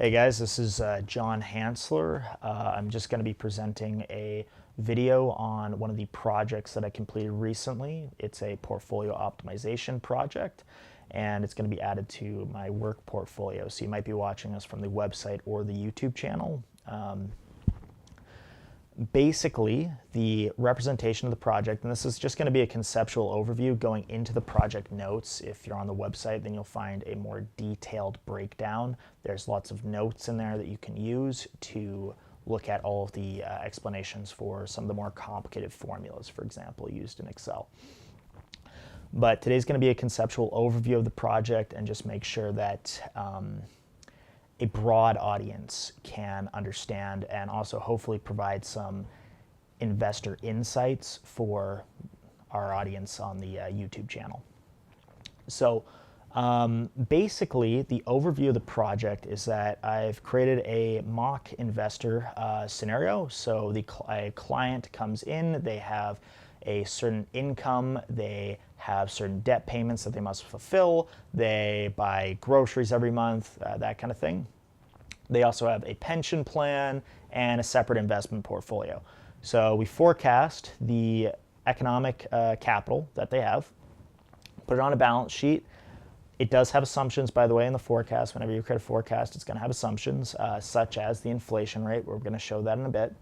Hey guys, this is John Hansler. I'm just going to be presenting a video on one of the projects that I completed recently. It's a portfolio optimization project, and it's going to be added to my work portfolio. So you might be watching us from the website or the YouTube channel. Basically, the representation of the project, and this is just going to be a conceptual overview going into the project notes. If you're on the website, then you'll find a more detailed breakdown. There's lots of notes in there that you can use to look at all of the explanations for some of the more complicated formulas, for example, used in Excel. But today's going to be a conceptual overview of the project and just make sure that a broad audience can understand and also hopefully provide some investor insights for our audience on the YouTube channel. So basically, the overview of the project is that I've created a mock investor scenario. So a client comes in, they have a certain income, they have certain debt payments that they must fulfill, they buy groceries every month, that kind of thing. They also have a pension plan and a separate investment portfolio. So we forecast the economic capital that they have, put it on a balance sheet. It does have assumptions, by the way, in the forecast. Whenever you create a forecast, it's going to have assumptions such as the inflation rate. We're going to show that in a bit.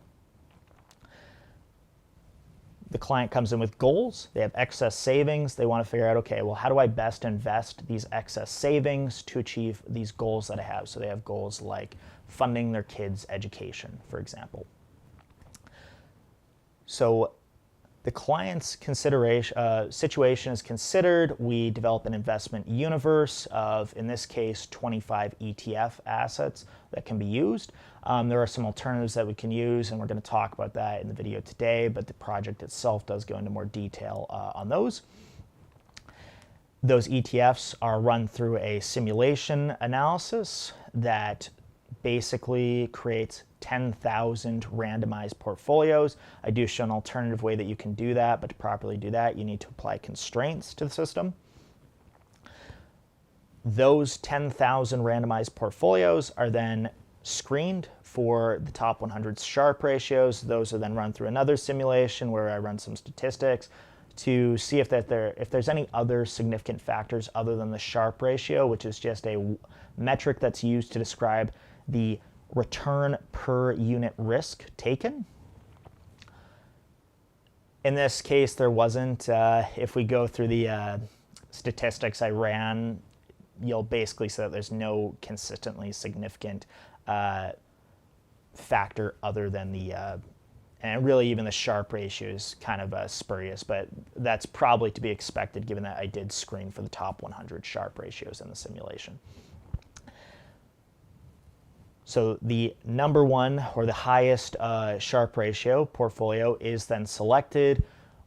The client comes in with goals. They have excess savings. They want to figure out, okay, well, how do I best invest these excess savings to achieve these goals that I have? So they have goals like funding their kids' education, for example. So the client's situation is considered. We develop an investment universe of, in this case, 25 ETF assets that can be used. There are some alternatives that we can use, and we're going to talk about that in the video today, but the project itself does go into more detail on those. Those ETFs are run through a simulation analysis that basically creates 10,000 randomized portfolios. I do show an alternative way that you can do that, but to properly do that, you need to apply constraints to the system. Those 10,000 randomized portfolios are then screened for the top 100 Sharpe ratios. Those are then run through another simulation where I run some statistics to see if there's any other significant factors other than the Sharpe ratio, which is just a metric that's used to describe the return per unit risk taken. In this case, there wasn't. If we go through the statistics I ran, you'll basically see that there's no consistently significant factor other than the, and really even the Sharpe ratio is kind of spurious, but that's probably to be expected given that I did screen for the top 100 Sharpe ratios in the simulation. So the number one or the highest Sharpe ratio portfolio is then selected.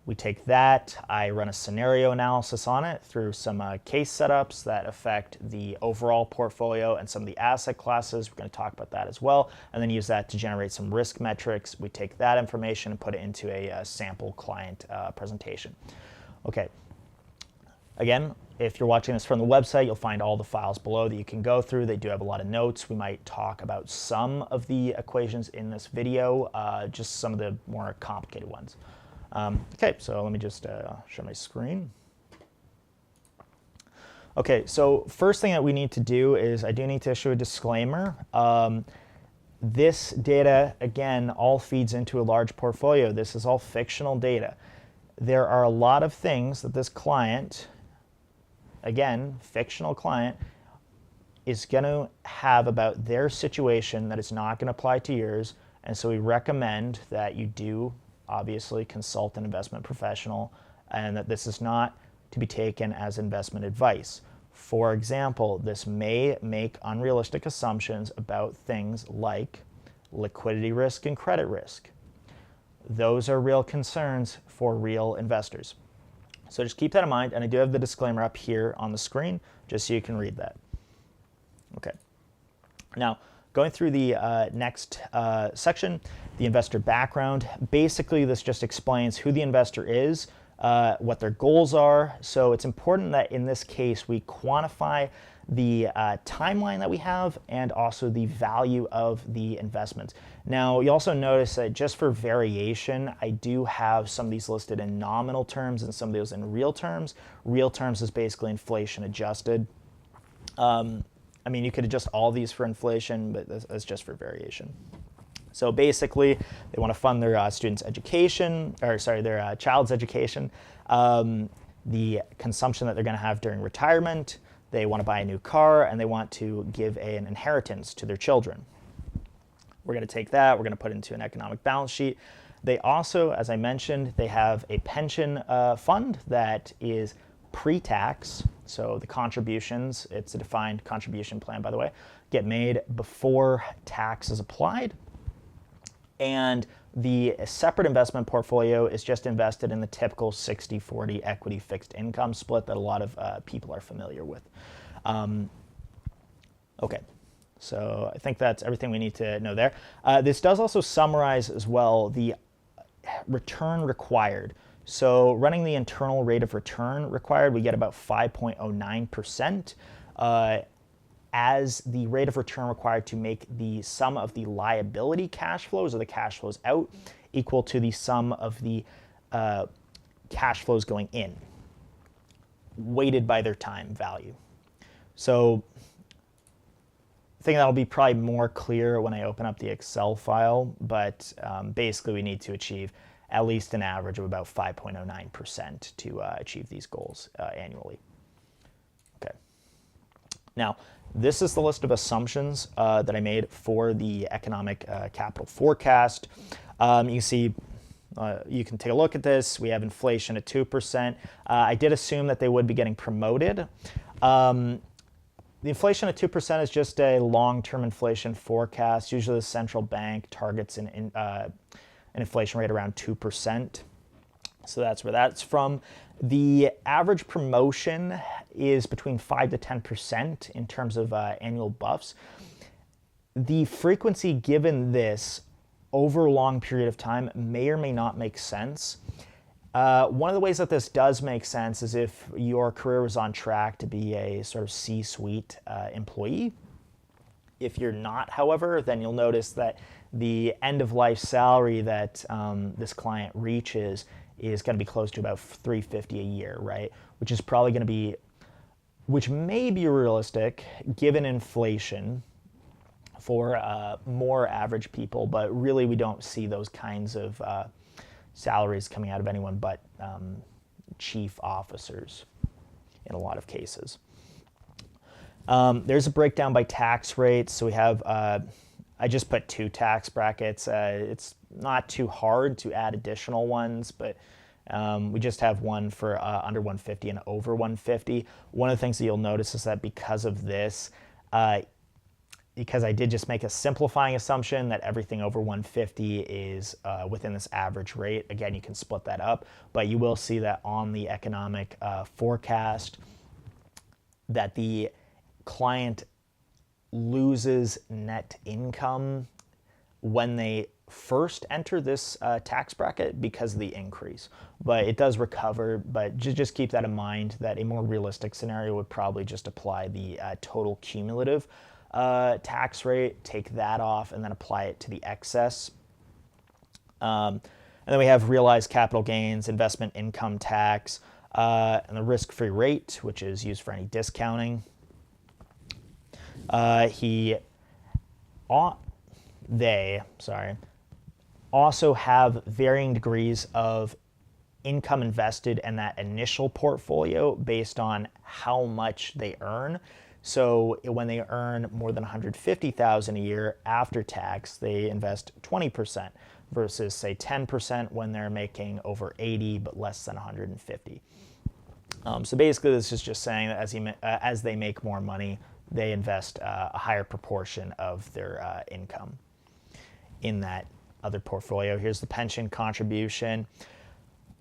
We take that, I run a scenario analysis on it through some case setups that affect the overall portfolio and some of the asset classes. We're going to talk about that as well, and then use that to generate some risk metrics. We take that information and put it into a sample client presentation. Okay. Again, if you're watching this from the website, you'll find all the files below that you can go through. They do have a lot of notes. We might talk about some of the equations in this video, just some of the more complicated ones. Okay, so let me just share my screen. Okay, so first thing that we need to do is I do need to issue a disclaimer. This data, again, all feeds into a large portfolio. This is all fictional data. There are a lot of things that this client, again, fictional client, is going to have about their situation that is not going to apply to yours, and so we recommend that you do obviously consult an investment professional, and that this is not to be taken as investment advice. For example, this may make unrealistic assumptions about things like liquidity risk and credit risk. Those are real concerns for real investors. So just keep that in mind, and I do have the disclaimer up here on the screen just so you can read that. Okay. Now, going through the next section, the investor background. Basically, this just explains who the investor is, what their goals are. So it's important that in this case we quantify the timeline that we have and also the value of the investments. Now you also notice that just for variation, I do have some of these listed in nominal terms and some of those in real terms. Real terms is basically inflation adjusted. I mean, you could adjust all these for inflation, but that's just for variation. So basically, they want to fund their students' education, or sorry, their child's education, the consumption that they're going to have during retirement. They want to buy a new car, and they want to give an inheritance to their children. We're going to take that, we're going to put it into an economic balance sheet. They also, as I mentioned, they have a pension fund that is pre-tax, so the contributions, it's a defined contribution plan, by the way, get made before tax is applied. And the separate investment portfolio is just invested in the typical 60-40 equity fixed income split that a lot of people are familiar with. Okay, so I think that's everything we need to know there. This does also summarize as well the return required. So running the internal rate of return required, we get about 5.09%. As the rate of return required to make the sum of the liability cash flows, or the cash flows out, equal to the sum of the cash flows going in, weighted by their time value. So I think that'll be probably more clear when I open up the Excel file, but basically we need to achieve at least an average of about 5.09% to achieve these goals annually. Okay. Now, this is the list of assumptions that I made for the economic capital forecast. You can see, you can take a look at this. We have inflation at 2%. I did assume that they would be getting promoted. The inflation at 2% is just a long-term inflation forecast. Usually the central bank targets an inflation rate around 2%. So that's where that's from. The average promotion is between 5 to 10% in terms of annual buffs. The frequency given this over a long period of time may or may not make sense. One of the ways that this does make sense is if your career was on track to be a sort of C-suite employee. If you're not, however, then you'll notice that the end-of-life salary that this client reaches is going to be close to about $350 a year, right? Which is probably going to be, which may be realistic given inflation for more average people, but really we don't see those kinds of salaries coming out of anyone but chief officers in a lot of cases. There's a breakdown by tax rates. So we have, I just put 2 tax brackets. It's not too hard to add additional ones, but we just have one for under 150 and over 150. One of the things that you'll notice is that because of this, because I did just make a simplifying assumption that everything over 150 is within this average rate. Again, you can split that up, but you will see that on the economic forecast that the client loses net income when they first enter this tax bracket because of the increase, but it does recover. But just keep that in mind, that a more realistic scenario would probably just apply the total cumulative tax rate, take that off, and then apply it to the excess. And then we have realized capital gains, investment income tax, and the risk-free rate, which is used for any discounting. They also have varying degrees of income invested in that initial portfolio based on how much they earn. So when they earn more than $150,000 a year after tax, they invest 20% versus say 10% when they're making over 80 but less than 150. So basically this is just saying that as they make more money, they invest a higher proportion of their income in that other portfolio. Here's the pension contribution.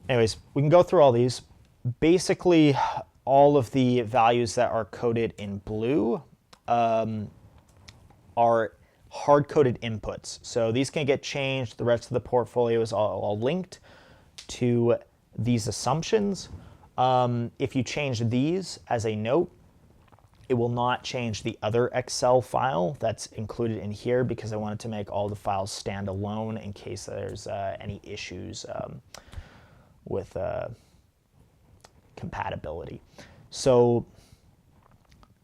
Anyways, we can go through all these. Basically, all of the values that are coded in blue are hard-coded inputs. So these can get changed. The rest of the portfolio is all linked to these assumptions. If you change these as a note, it will not change the other Excel file that's included in here because I wanted to make all the files stand alone in case there's any issues with compatibility. So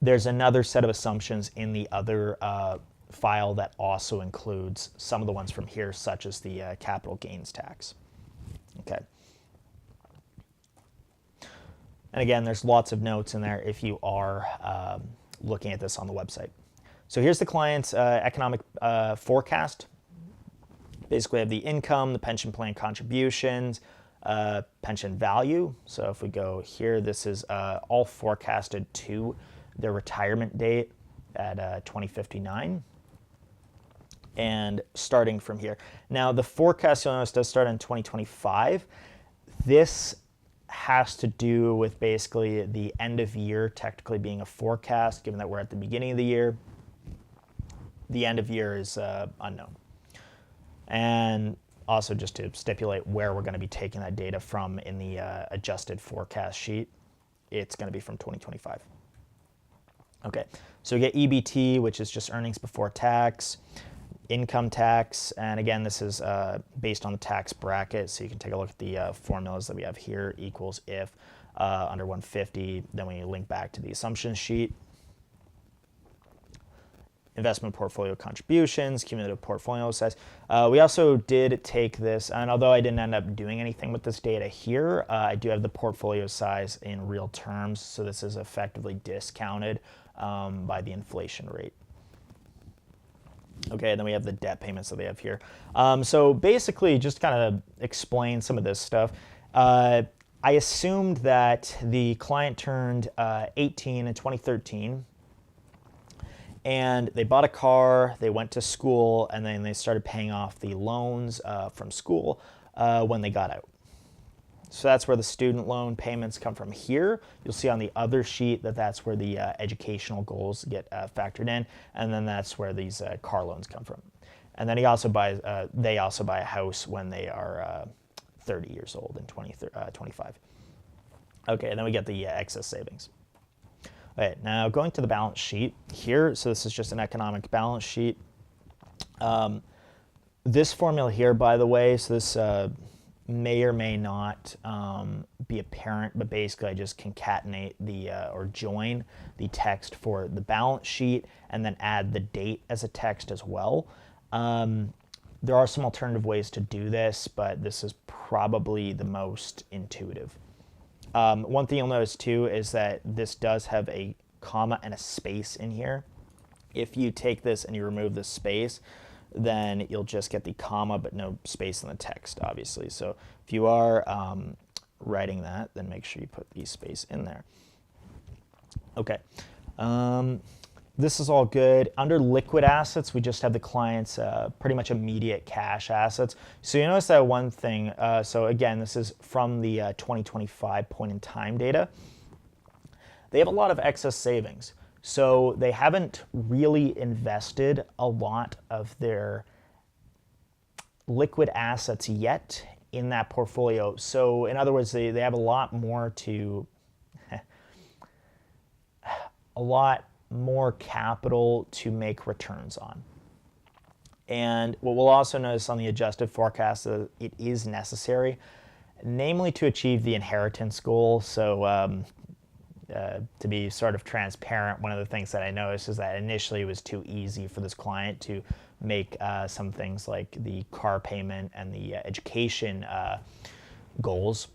there's another set of assumptions in the other file that also includes some of the ones from here, such as the capital gains tax. Okay. And again, there's lots of notes in there if you are looking at this on the website. So here's the client's economic forecast. Basically, I have the income, the pension plan contributions, pension value. So if we go here, this is all forecasted to their retirement date at 2059. And starting from here. Now, the forecast, you'll notice, does start in 2025. This has to do with basically the end of year technically being a forecast, given that we're at the beginning of the year. The end of year is unknown. And also just to stipulate where we're going to be taking that data from in the adjusted forecast sheet, it's going to be from 2025. Okay, so we get EBT, which is just earnings before tax, income tax, and again, this is based on the tax bracket, so you can take a look at the formulas that we have here, equals if under 150, then we link back to the assumption sheet. Investment portfolio contributions, cumulative portfolio size. We also did take this, and although I didn't end up doing anything with this data here, I do have the portfolio size in real terms, so this is effectively discounted by the inflation rate. Okay, then we have the debt payments that we have here. So basically, just kind of explain some of this stuff. I assumed that the client turned 18 in 2013, and they bought a car, they went to school, and then they started paying off the loans from school when they got out. So that's where the student loan payments come from here. You'll see on the other sheet that that's where the educational goals get factored in, and then that's where these car loans come from. And then they also buy a house when they are 30 years old in 25. Okay, and then we get the excess savings. All right, now going to the balance sheet here. So this is just an economic balance sheet. This formula here, by the way, so this may or may not be apparent, but basically I just concatenate the or join the text for the balance sheet and then add the date as a text as well. There are some alternative ways to do this, but this is probably the most intuitive. One thing you'll notice too is that this does have a comma and a space in here. If you take this and you remove the space, then you'll just get the comma but no space in the text, obviously. So if you are writing that, then make sure you put the space in there. Okay. This is all good. Under liquid assets, we just have the client's pretty much immediate cash assets. So you notice that one thing. So again, this is from the 2025 point in time data. They have a lot of excess savings. So they haven't really invested a lot of their liquid assets yet in that portfolio. So in other words, they have a lot more to, a lot more capital to make returns on. And what we'll also notice on the adjusted forecast is it is necessary, namely to achieve the inheritance goal. So to be sort of transparent, one of the things that I noticed is that initially it was too easy for this client to make some things like the car payment and the education goals.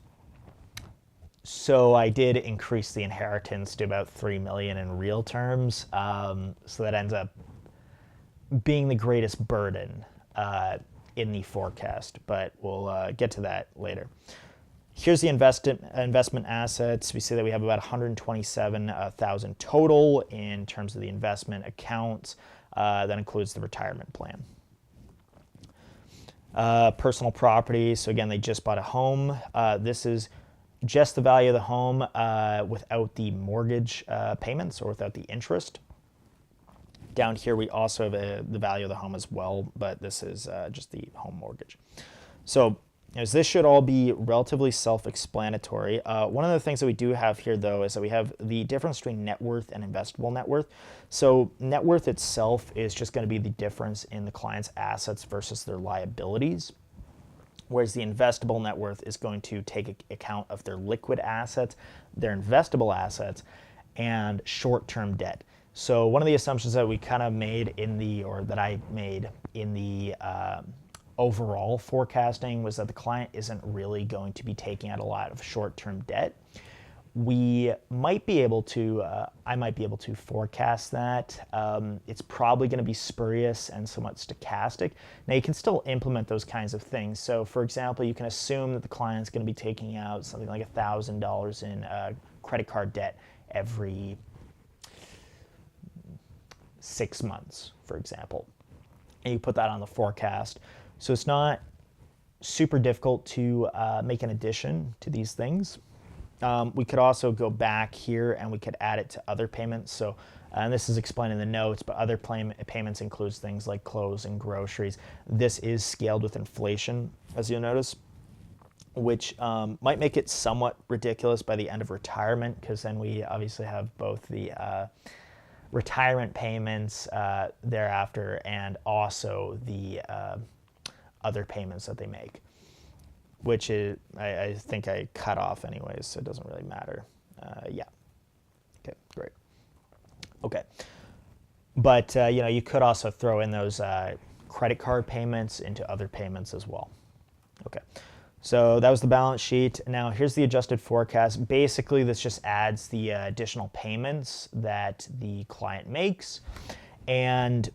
So I did increase the inheritance to about $3 million in real terms. So that ends up being the greatest burden in the forecast, but we'll get to that later. Here's the investment assets. We see that we have about 127,000 total in terms of the investment accounts. That includes the retirement plan. Personal property. So again, they just bought a home. This is just the value of the home without the mortgage payments or without the interest. Down here, we also have the value of the home as well, but this is just the home mortgage. So is this should all be relatively self-explanatory. One of the things that we do have here, though, is that we have the difference between net worth and investable net worth. So net worth itself is just going to be the difference in the client's assets versus their liabilities, whereas the investable net worth is going to take account of their liquid assets, their investable assets, and short-term debt. So one of the assumptions that we kind of made in the, or that I made in the overall forecasting was that the client isn't really going to be taking out a lot of short-term debt. We might be able to, I might be able to forecast that. It's probably going to be spurious and somewhat stochastic. Now you can still implement those kinds of things. So for example, you can assume that the client's going to be taking out something like $1,000 in credit card debt every 6 months, for example. And you put that on the forecast. So it's not super difficult to make an addition to these things. We could also go back here and we could add it to other payments. So, and this is explained in the notes, but other payments includes things like clothes and groceries. This is scaled with inflation, as you'll notice, which might make it somewhat ridiculous by the end of retirement, because then we obviously have both the retirement payments thereafter and also the other payments that they make, which is, I think I cut off anyways, so it doesn't really matter. Yeah. Okay, great. Okay. But, you know, you could also throw in those credit card payments into other payments as well. Okay. So that was the balance sheet. Now here's the adjusted forecast. Basically, this just adds the additional payments that the client makes and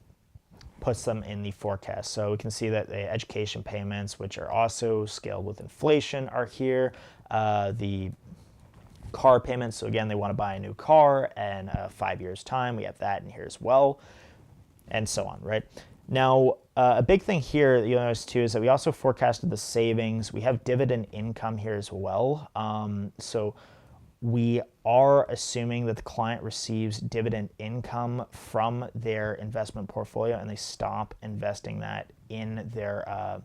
puts them in the forecast. So we can see that the education payments, which are also scaled with inflation, are here. The car payments, so again, they want to buy a new car, and 5 years' time, we have that in here as well, and so on, right? Now, a big thing here that you'll notice too is that we also forecasted the savings. We have dividend income here as well. So we are assuming that the client receives dividend income from their investment portfolio and they stop investing that in their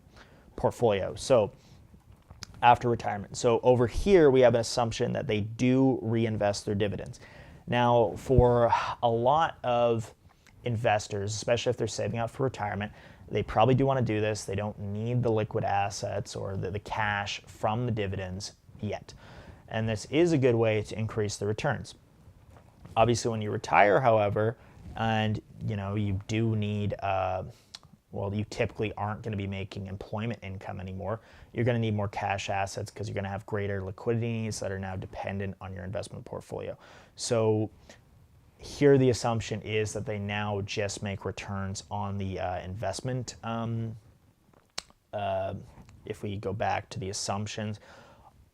portfolio. So after retirement. So over here, we have an assumption that they do reinvest their dividends. Now, for a lot of investors, especially if they're saving up for retirement, they probably do want to do this. They don't need the liquid assets or the cash from the dividends yet. And this is a good way to increase the returns. Obviously, when you retire, however, and you know you do need, well, you typically aren't going to be making employment income anymore. You're going to need more cash assets because you're going to have greater liquidity needs that are now dependent on your investment portfolio. So here the assumption is that they now just make returns on the investment. If we go back to the assumptions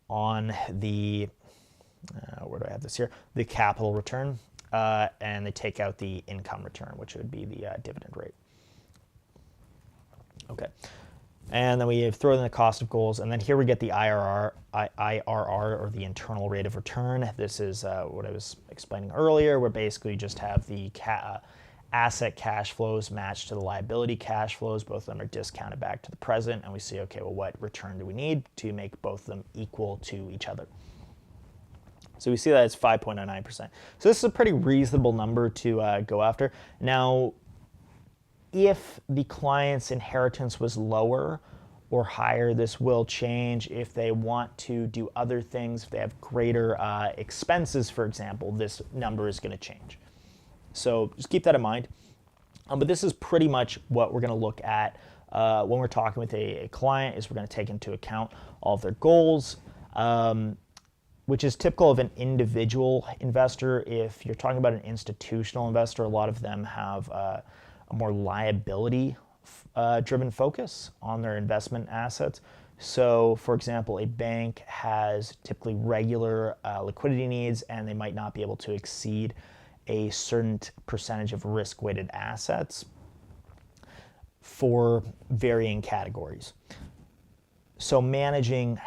on the, where do I have this here? The capital return, and they take out the income return, which would be the dividend rate. Okay. And then we throw in the cost of goals, and then here we get the IRR, or the internal rate of return. This is what I was explaining earlier, where basically you just have the asset cash flows matched to the liability cash flows. Both of them are discounted back to the present, and we see, okay, well, what return do we need to make both of them equal to each other? So we see that it's 5.09%. So this is a pretty reasonable number to go after. Now, if the client's inheritance was lower or higher, this will change. If they want to do other things, if they have greater expenses, for example, this number is going to change. So just keep that in mind. But this is pretty much what we're going to look at when we're talking with a client, is we're going to take into account all of their goals, which is typical of an individual investor. If you're talking about an institutional investor, a lot of them have a more liability driven focus on their investment assets. So for example, a bank has typically regular liquidity needs, and they might not be able to exceed a certain percentage of risk-weighted assets for varying categories. So managing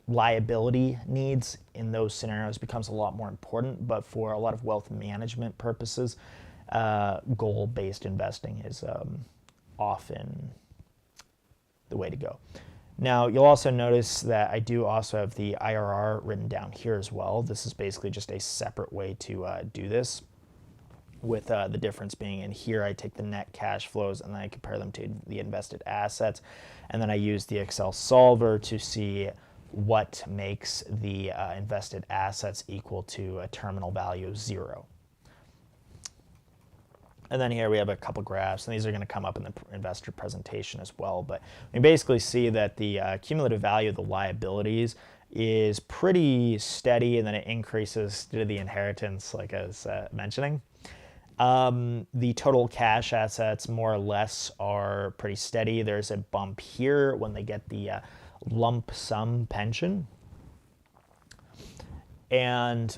liability needs in those scenarios becomes a lot more important, but for a lot of wealth management purposes, goal-based investing is often the way to go. Now, you'll also notice that I do also have the IRR written down here as well. This is basically just a separate way to do this, with the difference being in here I take the net cash flows and then I compare them to the invested assets, and then I use the Excel solver to see what makes the invested assets equal to a terminal value of 0. And then here we have a couple graphs, and these are going to come up in the investor presentation as well. But we basically see that the cumulative value of the liabilities is pretty steady, and then it increases due to the inheritance, like I was mentioning. The total cash assets, more or less, are pretty steady. There's a bump here when they get the lump sum pension. And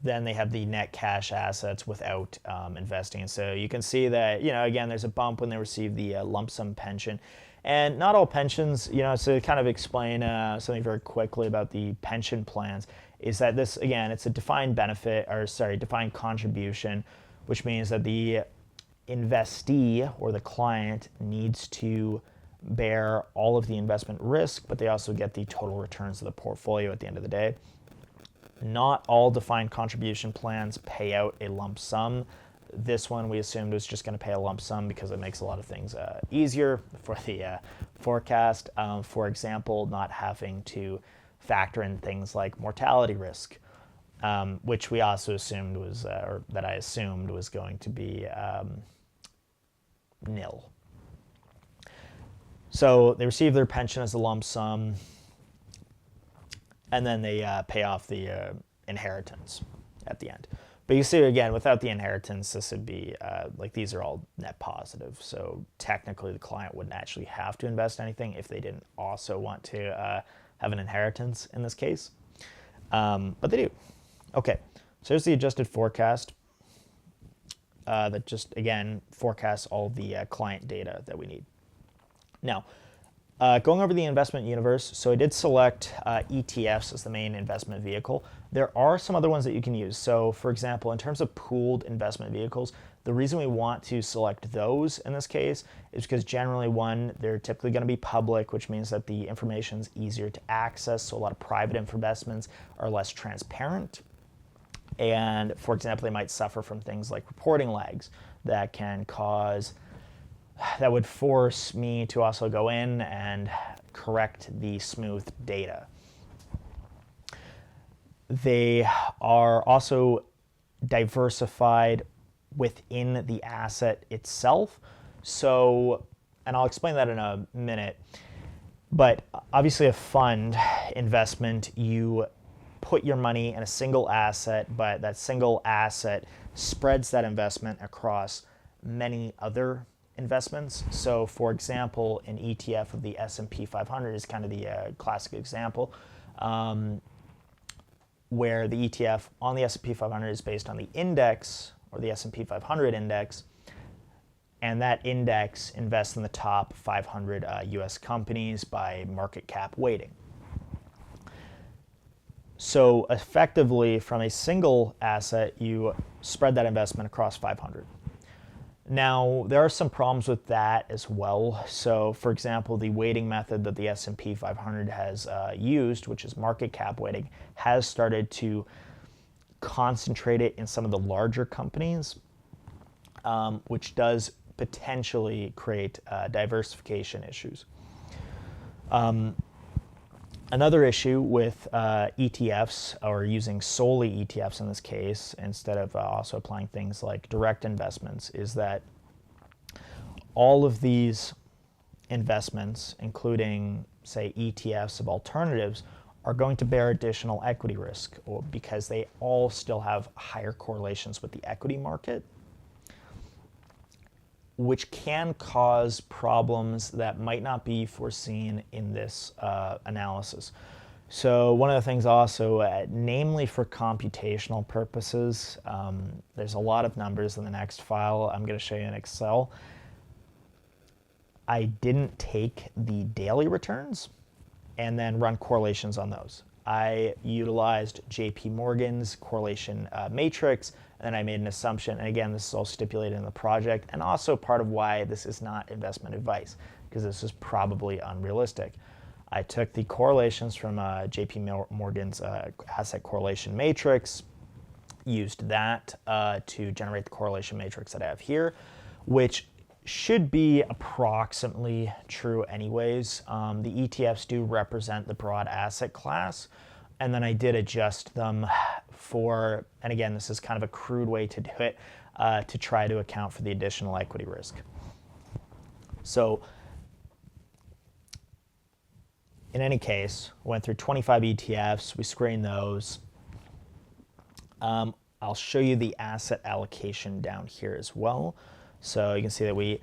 then they have the net cash assets without investing. So you can see that, again, there's a bump when they receive the lump sum pension. And not all pensions, to kind of explain something very quickly about the pension plans, is that this, again, it's a defined benefit, defined contribution, which means that the investee or the client needs to bear all of the investment risk, but they also get the total returns of the portfolio at the end of the day. Not all defined contribution plans pay out a lump sum. This one we assumed was just going to pay a lump sum because it makes a lot of things easier for the forecast. For example, not having to factor in things like mortality risk, which we also assumed was, or that I assumed was going to be nil. So they receive their pension as a lump sum, and then they pay off the inheritance at the end. But you see, again, without the inheritance, this would be, these are all net positive. So technically, the client wouldn't actually have to invest anything if they didn't also want to have an inheritance in this case. But they do. Okay, so here's the adjusted forecast that just, again, forecasts all the client data that we need. Now, going over the investment universe, so I did select ETFs as the main investment vehicle. There are some other ones that you can use. So, for example, in terms of pooled investment vehicles, the reason we want to select those in this case is because generally, one, they're typically going to be public, which means that the information is easier to access. So a lot of private investments are less transparent. And, for example, they might suffer from things like reporting lags that would force me to also go in and correct the smoothed data. They are also diversified within the asset itself. So, and I'll explain that in a minute, but obviously a fund investment, you put your money in a single asset, but that single asset spreads that investment across many other investments. So, for example, an ETF of the S&P 500 is kind of the classic example, where the ETF on the S&P 500 is based on the index, or the S&P 500 index, and that index invests in the top 500 US companies by market cap weighting. So effectively, from a single asset, you spread that investment across 500. Now, there are some problems with that as well. So, for example, the weighting method that the S&P 500 has used, which is market cap weighting, has started to concentrate it in some of the larger companies, which does potentially create diversification issues. Another issue with ETFs, or using solely ETFs in this case, instead of also applying things like direct investments, is that all of these investments, including, say, ETFs of alternatives, are going to bear additional equity risk, or because they all still have higher correlations with the equity market, which can cause problems that might not be foreseen in this analysis. So one of the things also, namely for computational purposes, there's a lot of numbers in the next file I'm going to show you in Excel. I didn't take the daily returns and then run correlations on those. I utilized JP Morgan's correlation matrix, and I made an assumption. And again, this is all stipulated in the project, and also part of why this is not investment advice, because this is probably unrealistic. I took the correlations from JP Morgan's asset correlation matrix, used that to generate the correlation matrix that I have here, which should be approximately true anyways. The ETFs do represent the broad asset class, and then I did adjust them for, and again, this is kind of a crude way to do it, to try to account for the additional equity risk. So in any case, went through 25 ETFs, we screened those. I'll show you the asset allocation down here as well. So you can see that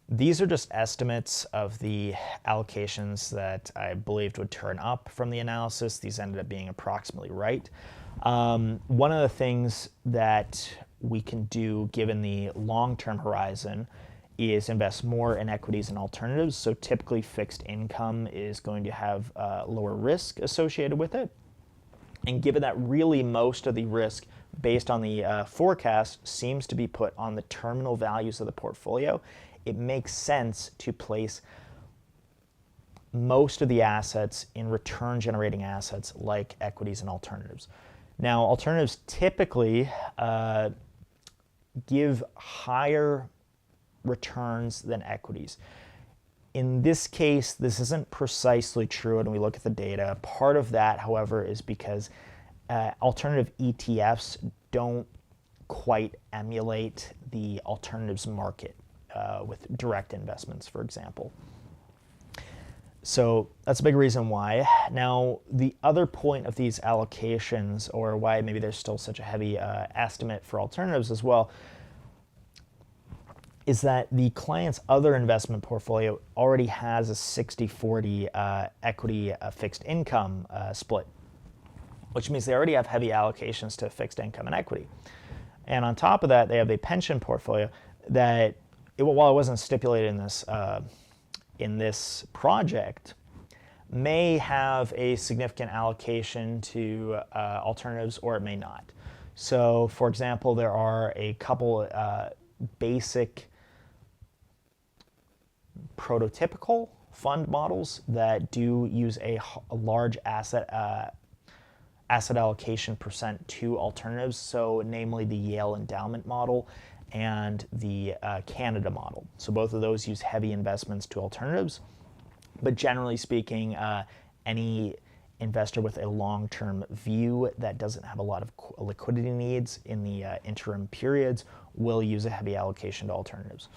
these are just estimates of the allocations that I believed would turn up from the analysis. These ended up being approximately right. One of the things that we can do given the long-term horizon is invest more in equities and alternatives. So typically fixed income is going to have lower risk associated with it. And given that really most of the risk based on the forecast seems to be put on the terminal values of the portfolio, it makes sense to place most of the assets in return generating assets like equities and alternatives. Now, alternatives typically give higher returns than equities. In this case, this isn't precisely true when we look at the data. Part of that, however, is because alternative ETFs don't quite emulate the alternatives market with direct investments, for example. So that's a big reason why. Now, the other point of these allocations, or why maybe there's still such a heavy estimate for alternatives as well, is that the client's other investment portfolio already has a 60-40 equity fixed income split, which means they already have heavy allocations to fixed income and equity. And on top of that, they have a pension portfolio that, while it wasn't stipulated in this project, may have a significant allocation to alternatives, or it may not. So, for example, there are a couple basic prototypical fund models that do use a large asset allocation percent to alternatives, so namely the Yale endowment model and the Canada model. So both of those use heavy investments to alternatives, but generally speaking, any investor with a long-term view that doesn't have a lot of liquidity needs in the interim periods will use a heavy allocation to alternatives.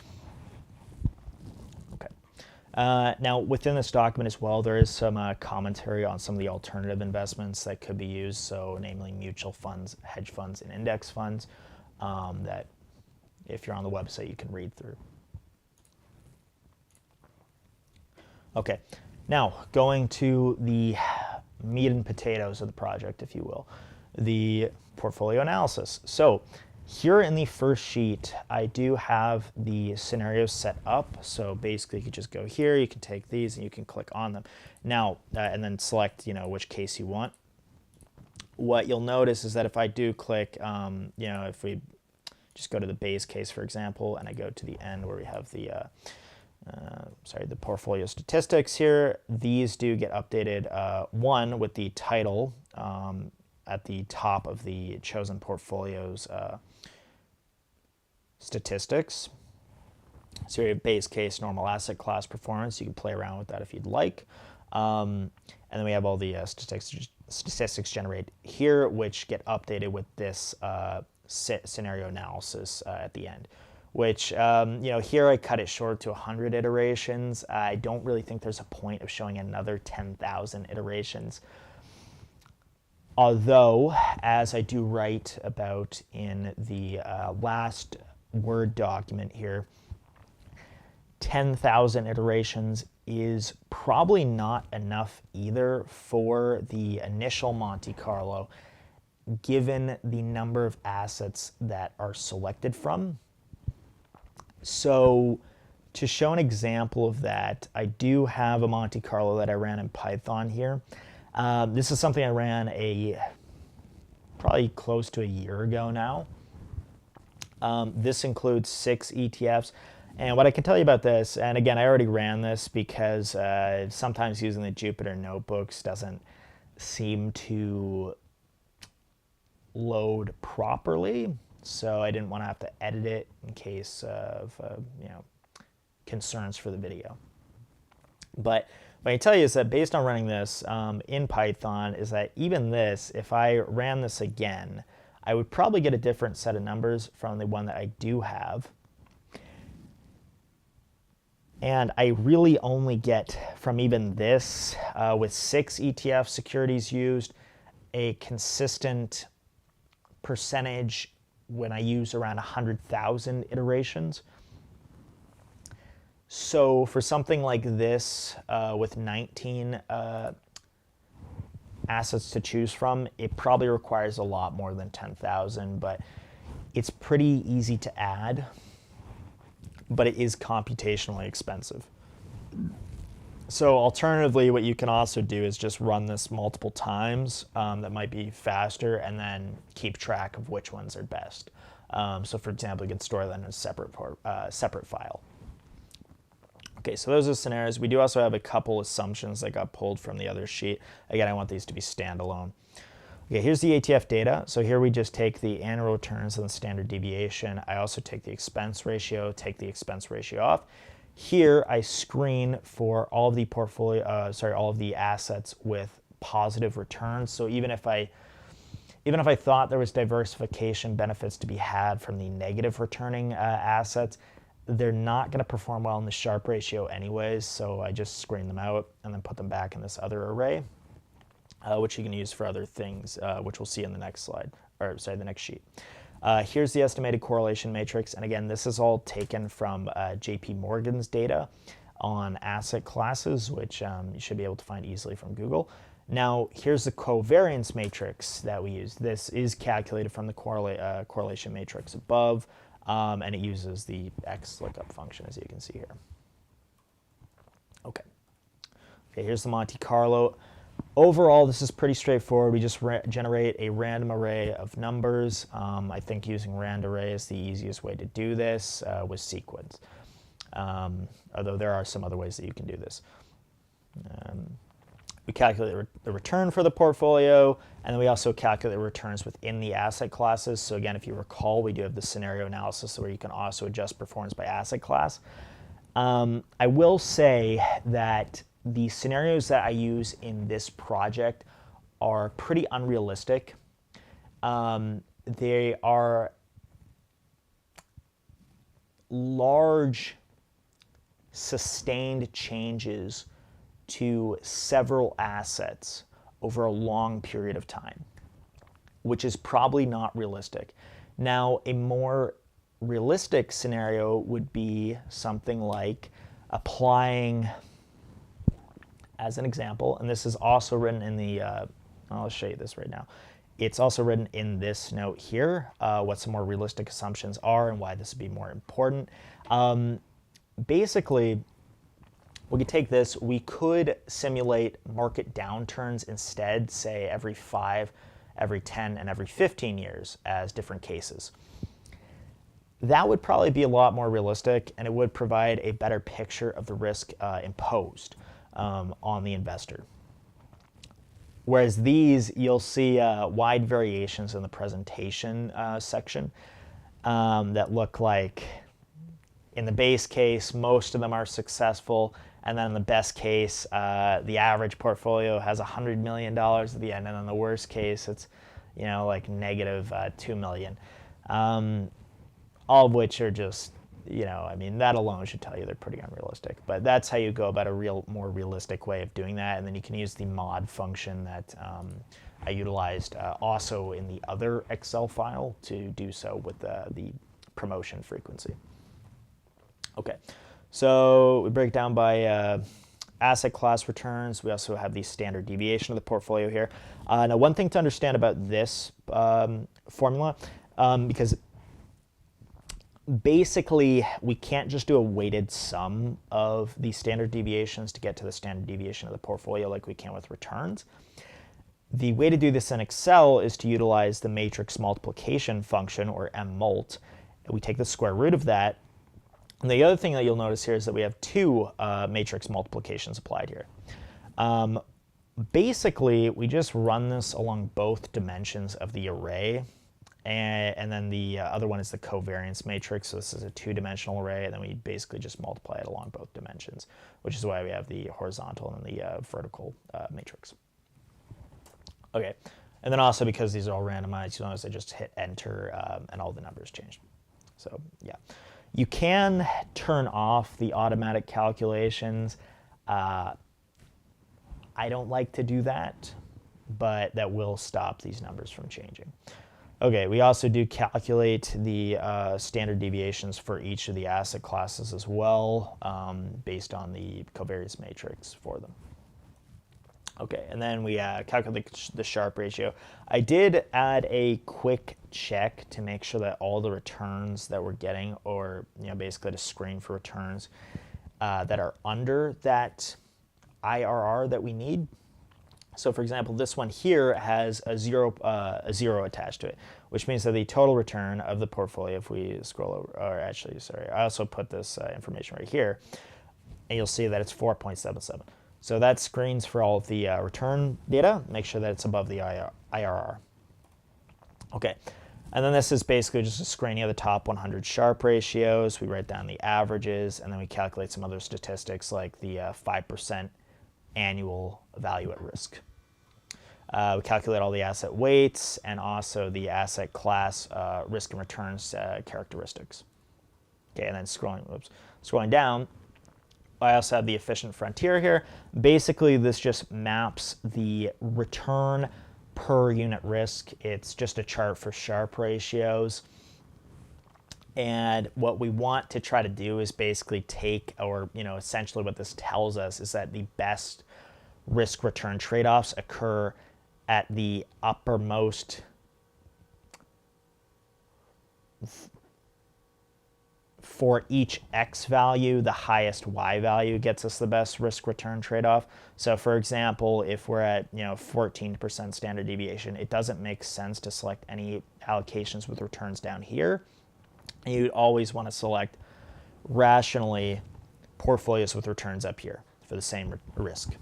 Okay. Now, within this document as well, there is some commentary on some of the alternative investments that could be used, so namely mutual funds, hedge funds, and index funds that, if you're on the website, you can read through. Okay, now going to the meat and potatoes of the project, if you will, the portfolio analysis. So here in the first sheet, I do have the scenarios set up. So basically, you can just go here, you can take these, and you can click on them. Now, and then select, which case you want. What you'll notice is that if I do click, if we just go to the base case, for example, and I go to the end where we have the the portfolio statistics here, these do get updated, one, with the title at the top of the chosen portfolio's statistics. So your base case, normal asset class performance, you can play around with that if you'd like. And then we have all the statistics generated here, which get updated with this scenario analysis at the end, which, here I cut it short to 100 iterations. I don't really think there's a point of showing another 10,000 iterations. Although, as I do write about in the last Word document here, 10,000 iterations is probably not enough either for the initial Monte Carlo, given the number of assets that are selected from. So to show an example of that, I do have a Monte Carlo that I ran in Python here. This is something I ran probably close to a year ago now. This includes 6 ETFs, And what I can tell you about this, and again, I already ran this because sometimes using the Jupyter notebooks doesn't seem to load properly, so I didn't want to have to edit it in case of concerns for the video. But what I can tell you is that based on running this in Python, is that even this, if I ran this again, I would probably get a different set of numbers from the one that I do have. And I really only get from even this, with 6 ETF securities used, a consistent percentage when I use around 100,000 iterations. So for something like this, with 19 assets to choose from, it probably requires a lot more than 10,000, but it's pretty easy to add. But it is computationally expensive. So alternatively, what you can also do is just run this multiple times. That might be faster, and then keep track of which ones are best. So for example, you can store that in a separate file. Okay, so those are scenarios. We do also have a couple assumptions that got pulled from the other sheet. Again, I want these to be standalone. Okay, here's the ATF data. So here we just take the annual returns and the standard deviation. I also take the expense ratio, take the expense ratio off. Here I screen for all of the all of the assets with positive returns. So even if I thought there was diversification benefits to be had from the negative returning assets, they're not going to perform well in the Sharpe ratio anyways. So I just screen them out and then put them back in this other array. Which you can use for other things, which we'll see in the next slide, or sorry, the next sheet. Here's the estimated correlation matrix, and again, this is all taken from JP Morgan's data on asset classes, which you should be able to find easily from Google. Now, here's the covariance matrix that we use. This is calculated from the correlation matrix above, and it uses the X lookup function, as you can see here. Okay, here's the Monte Carlo. Overall, this is pretty straightforward. We just generate a random array of numbers. I think using rand array is the easiest way to do this with sequence, although there are some other ways that you can do this. We calculate the return for the portfolio, and then we also calculate the returns within the asset classes. So again, if you recall, we do have the scenario analysis where you can also adjust performance by asset class. I will say that the scenarios that I use in this project are pretty unrealistic. They are large, sustained changes to several assets over a long period of time, which is probably not realistic. Now, a more realistic scenario would be something like applying, as an example, and this is also written in the, I'll show you this right now. It's also written in this note here, what some more realistic assumptions are and why this would be more important. Basically, we could take this, we could simulate market downturns instead, say every 5, every 10, and every 15 years as different cases. That would probably be a lot more realistic, and it would provide a better picture of the risk imposed on the investor. Whereas these, you'll see wide variations in the presentation section that look like, in the base case, most of them are successful, and then in the best case, the average portfolio has $100 million at the end, and in the worst case, it's like negative $2 million. All of which are just, I mean, that alone should tell you they're pretty unrealistic. But that's how you go about a more realistic way of doing that. And then you can use the mod function that I utilized also in the other Excel file to do so with the promotion frequency. Okay, so we break down by asset class returns. We also have the standard deviation of the portfolio here. Now, one thing to understand about this formula, because basically, we can't just do a weighted sum of the standard deviations to get to the standard deviation of the portfolio like we can with returns. The way to do this in Excel is to utilize the matrix multiplication function, or mmult. We take the square root of that, And the other thing that you'll notice here is that we have two matrix multiplications applied here. Basically, we just run this along both dimensions of the array, and then the other one is the covariance matrix. So this is a two-dimensional array, and then we basically just multiply it along both dimensions, which is why we have the horizontal and the vertical matrix. Okay, and then also because these are all randomized, you'll notice I just hit enter and all the numbers changed. So yeah, you can turn off the automatic calculations. I don't like to do that, but that will stop these numbers from changing. Okay, we also do calculate the standard deviations for each of the asset classes as well, based on the covariance matrix for them. Okay, and then we calculate the Sharpe ratio. I did add a quick check to make sure that all the returns that we're getting, or basically to screen for returns that are under that IRR that we need. So for example, this one here has a zero attached to it, which means that the total return of the portfolio, if we scroll over, or actually, sorry, I also put this information right here, and you'll see that it's 4.77. So that screens for all of the return data, make sure that it's above the IRR. Okay, and then this is basically just a screening of the top 100 Sharpe ratios. We write down the averages, and then we calculate some other statistics like the 5% annual value at risk. We calculate all the asset weights and also the asset class risk and returns characteristics. Okay, and then scrolling down, I also have the efficient frontier here. Basically, this just maps the return per unit risk. It's just a chart for Sharpe ratios. And what we want to try to do is basically take, or essentially what this tells us is that the best risk return trade-offs occur at the uppermost for each X value, the highest Y value gets us the best risk return trade-off. So for example, if we're at 14% standard deviation, it doesn't make sense to select any allocations with returns down here. And you'd always want to select rationally portfolios with returns up here for the same risk.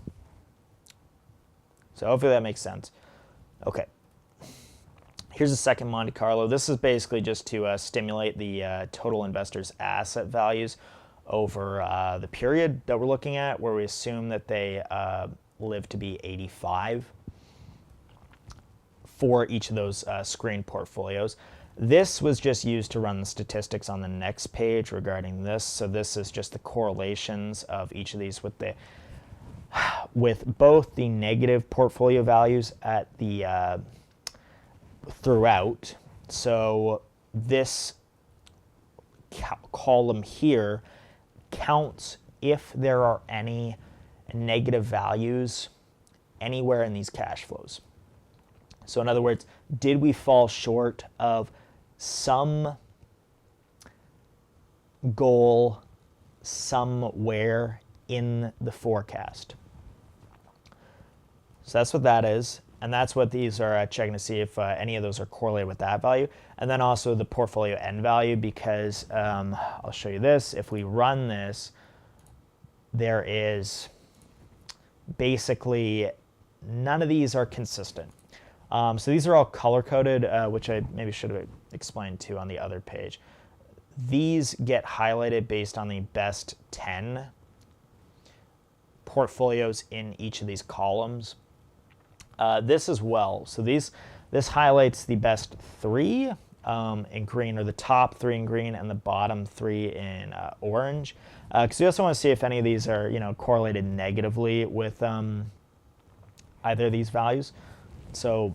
So hopefully that makes sense. Okay. Here's a second Monte Carlo. This is basically just to stimulate the total investors' asset values over the period that we're looking at, where we assume that they live to be 85 for each of those screened portfolios. This was just used to run the statistics on the next page regarding this. So this is just the correlations of each of these with both the negative portfolio values at the throughout. So this column here counts if there are any negative values anywhere in these cash flows. So in other words, did we fall short of some goal somewhere in the forecast? So that's what that is, and that's what these are checking to see if any of those are correlated with that value. And then also the portfolio end value, because I'll show you this. If we run this, there is basically none of these are consistent. So these are all color-coded, which I maybe should have explained too on the other page. These get highlighted based on the best 10 portfolios in each of these columns. This as well. So this highlights the best 3 in green, or the top 3 in green and the bottom 3 in orange. Because we also want to see if any of these are correlated negatively with either of these values. So,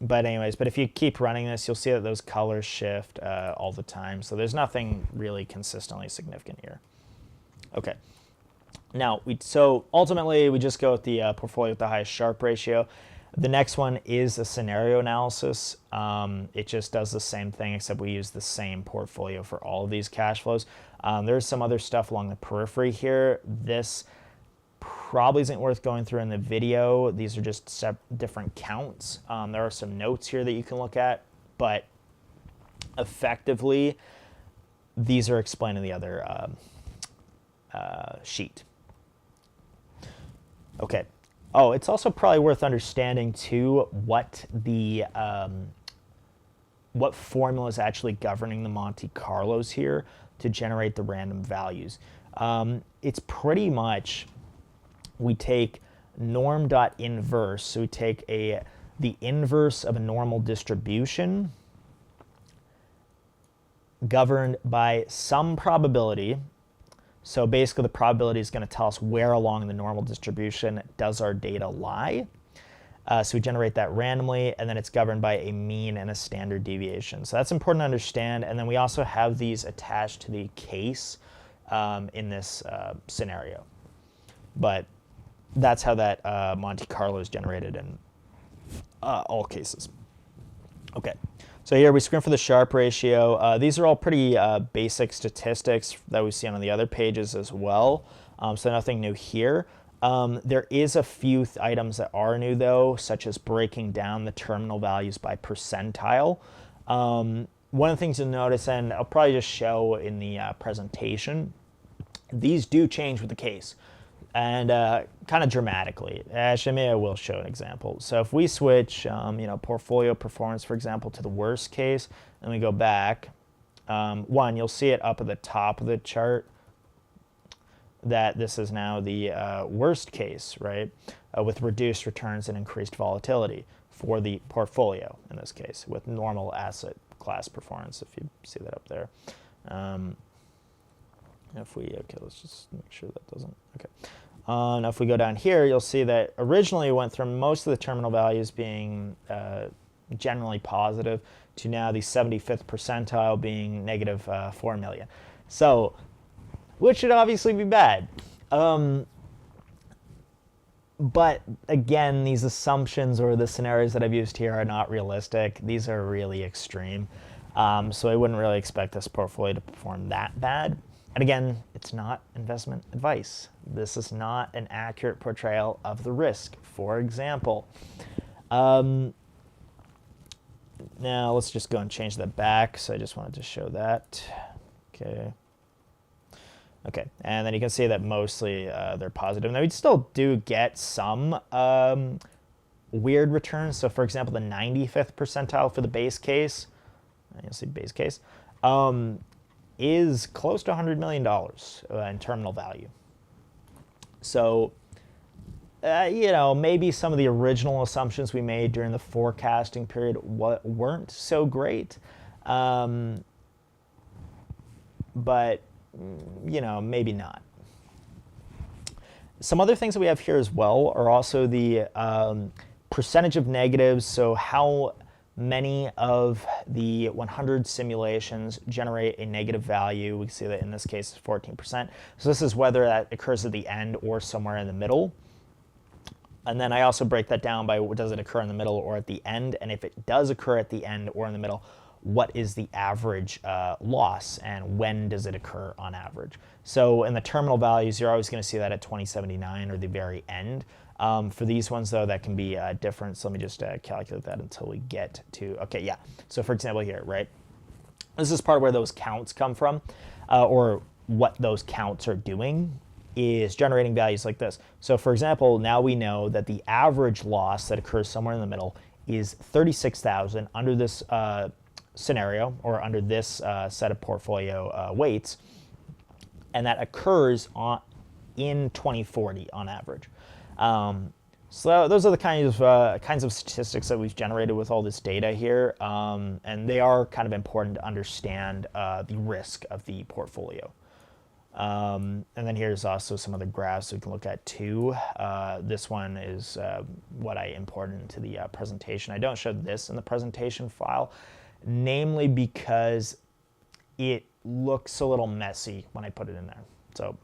but if you keep running this, you'll see that those colors shift all the time. So there's nothing really consistently significant here. Okay. Now, so ultimately, we just go with the portfolio with the highest Sharpe ratio. The next one is a scenario analysis. It just does the same thing, except we use the same portfolio for all of these cash flows. There's some other stuff along the periphery here. This probably isn't worth going through in the video. These are just different counts. There are some notes here that you can look at, but effectively, these are explained in the other sheet. Okay. Oh, it's also probably worth understanding too what the what formula is actually governing the Monte Carlos here to generate the random values. It's pretty much, we take norm.inverse, so we take the inverse of a normal distribution governed by some probability. So basically the probability is going to tell us where along the normal distribution does our data lie. So we generate that randomly, and then it's governed by a mean and a standard deviation. So that's important to understand. And then we also have these attached to the case in this scenario. But that's how that Monte Carlo is generated in all cases. Okay, so here we screen for the Sharpe ratio. These are all pretty basic statistics that we see on the other pages as well. So nothing new here. There is a few items that are new though, such as breaking down the terminal values by percentile. One of the things you'll notice, and I'll probably just show in the presentation, these do change with the case, and kind of dramatically. Actually, maybe I will show an example. So if we switch, portfolio performance, for example, to the worst case, and we go back, one, you'll see it up at the top of the chart, that this is now the worst case, right, with reduced returns and increased volatility for the portfolio, in this case, with normal asset class performance, if you see that up there. Okay, let's just make sure that doesn't, okay. Now if we go down here, you'll see that originally we went from most of the terminal values being generally positive to now the 75th percentile being negative 4 million. So, which should obviously be bad. But again, these assumptions or the scenarios that I've used here are not realistic. These are really extreme. So I wouldn't really expect this portfolio to perform that bad. And again, it's not investment advice. This is not an accurate portrayal of the risk, for example. Now let's just go and change that back. So I just wanted to show that. Okay. Okay, and then you can see that mostly they're positive. Now we still do get some weird returns. So for example, the 95th percentile for the base case, you'll see base case, is close to $100 million in terminal value. So, maybe some of the original assumptions we made during the forecasting period weren't so great, but maybe not. Some other things that we have here as well are also the percentage of negatives, so how many of the 100 simulations generate a negative value. We see that in this case is 14%. So this is whether that occurs at the end or somewhere in the middle. And then I also break that down by does it occur in the middle or at the end, and if it does occur at the end or in the middle, what is the average loss and when does it occur on average. So in the terminal values, you're always going to see that at 2079 or the very end. For these ones, though, that can be different. So let me just calculate that until we get to, okay, yeah. So for example here, right? This is part where those counts come from, or what those counts are doing is generating values like this. So for example, now we know that the average loss that occurs somewhere in the middle is 36,000 under this scenario, or under this set of portfolio weights, and that occurs in 2040 on average. So those are the kinds of statistics that we've generated with all this data here, and they are kind of important to understand the risk of the portfolio. And then here's also some other graphs we can look at too. This one is what I imported into the presentation. I don't show this in the presentation file, namely because it looks a little messy when I put it in there. So,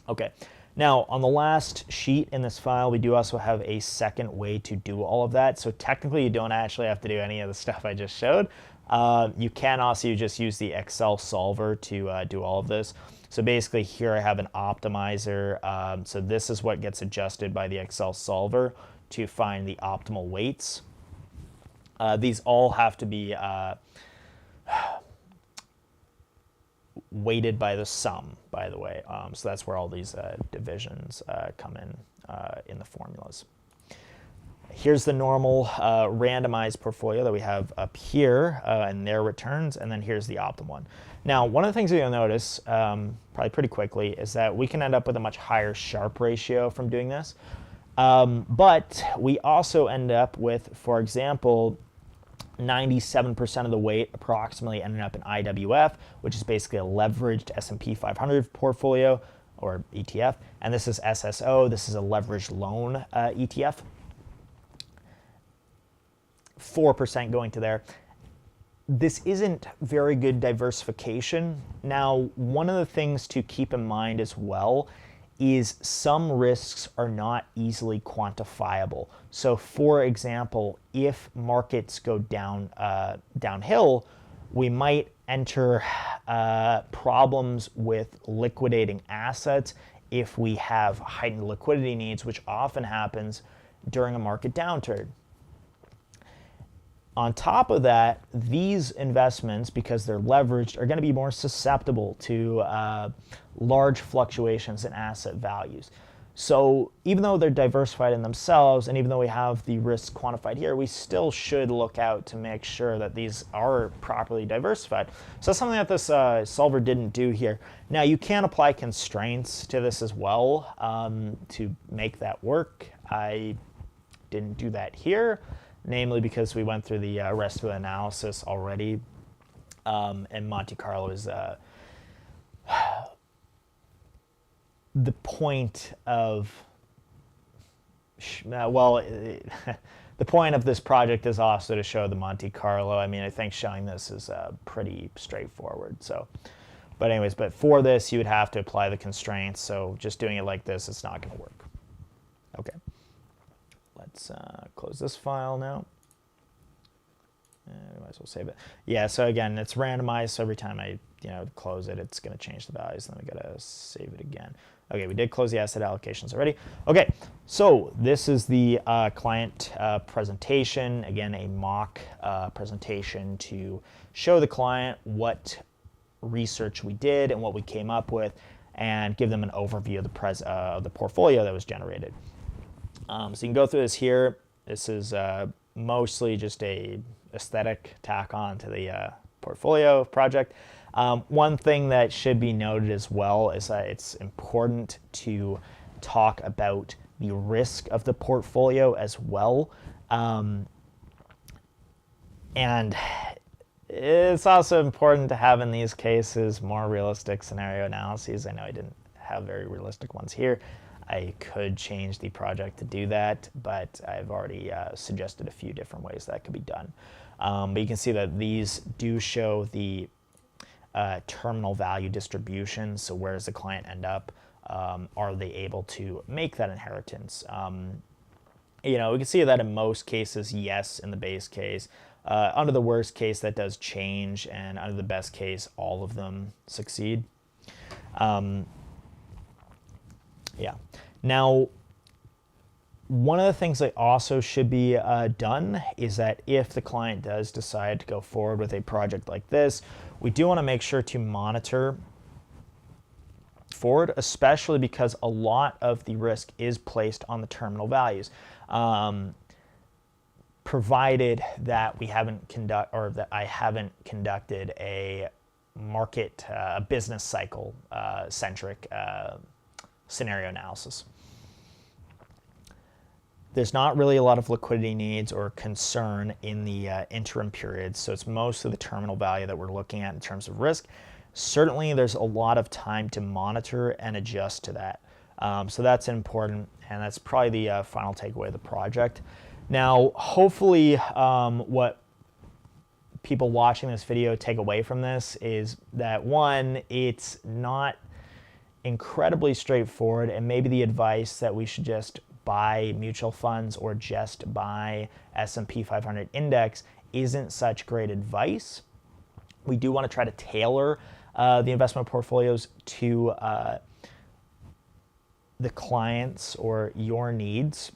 okay. Now, on the last sheet in this file, we do also have a second way to do all of that. So technically, you don't actually have to do any of the stuff I just showed. You can also just use the Excel solver to do all of this. So basically, here I have an optimizer. So this is what gets adjusted by the Excel solver to find the optimal weights. These all have to be weighted by the sum, by the way. So that's where all these divisions come in the formulas. Here's the normal randomized portfolio that we have up here and their returns, and then here's the optimal one. Now, one of the things that you'll notice probably pretty quickly is that we can end up with a much higher Sharpe ratio from doing this. But we also end up with, for example, 97% of the weight approximately ended up in IWF, which is basically a leveraged S&P 500 portfolio or ETF. And this is SSO. This is a leveraged loan ETF. 4% going to there. This isn't very good diversification. Now, one of the things to keep in mind as well is some risks are not easily quantifiable. So for example, if markets go downhill, we might enter problems with liquidating assets if we have heightened liquidity needs, which often happens during a market downturn. On top of that, these investments, because they're leveraged, are going to be more susceptible to large fluctuations in asset values. So even though they're diversified in themselves, and even though we have the risks quantified here, we still should look out to make sure that these are properly diversified. So that's something that this solver didn't do here. Now, you can apply constraints to this as well to make that work. I didn't do that here, namely because we went through the rest of the analysis already, and Monte Carlo is the point of, the point of this project is also to show the Monte Carlo. I mean, I think showing this is pretty straightforward. So, but anyways, but for this, you would have to apply the constraints. So just doing it like this, it's not going to work. Okay. Let's close this file now. We might as well save it. Yeah, so again, it's randomized, so every time I close it, it's going to change the values, and then we got to save it again. Okay, we did close the asset allocations already. Okay, so this is the client presentation. Again, a mock presentation to show the client what research we did and what we came up with, and give them an overview of the portfolio that was generated. So you can go through this here. This is mostly just a aesthetic tack on to the portfolio project. One thing that should be noted as well is that it's important to talk about the risk of the portfolio as well. And it's also important to have in these cases more realistic scenario analyses. I know I didn't have very realistic ones here. I could change the project to do that, but I've already suggested a few different ways that could be done. But you can see that these do show the terminal value distribution. So where does the client end up? Are they able to make that inheritance? We can see that in most cases, yes, in the base case. Under the worst case, that does change, and under the best case, all of them succeed. Yeah. Now, one of the things that also should be done is that if the client does decide to go forward with a project like this, we do want to make sure to monitor forward, especially because a lot of the risk is placed on the terminal values, provided that we haven't that I haven't conducted a market, business cycle centric scenario analysis. There's not really a lot of liquidity needs or concern in the interim periods, so it's mostly the terminal value that we're looking at in terms of risk. Certainly, there's a lot of time to monitor and adjust to that. So that's important, and that's probably the final takeaway of the project. Now, hopefully, what people watching this video take away from this is that, one, it's not incredibly straightforward, and maybe the advice that we should just buy mutual funds or just buy S&P 500 index isn't such great advice. We do want to try to tailor the investment portfolios to the clients or your needs,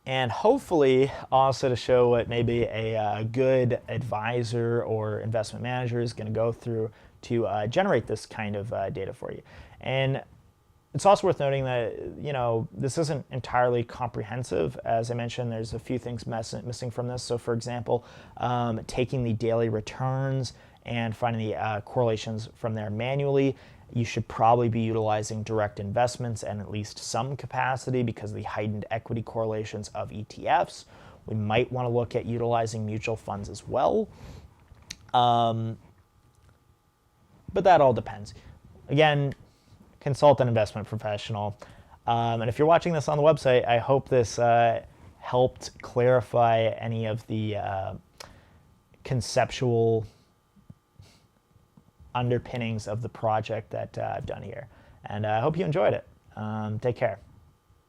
and hopefully also to show what maybe a good advisor or investment manager is going to go through to generate this kind of data for you. And it's also worth noting that, this isn't entirely comprehensive. As I mentioned, there's a few things missing from this. So for example, taking the daily returns and finding the correlations from there manually, you should probably be utilizing direct investments and at least some capacity because of the heightened equity correlations of ETFs. We might want to look at utilizing mutual funds as well. But that all depends. Again, consult an investment professional. And if you're watching this on the website, I hope this helped clarify any of the conceptual underpinnings of the project that I've done here. And I hope you enjoyed it. Take care.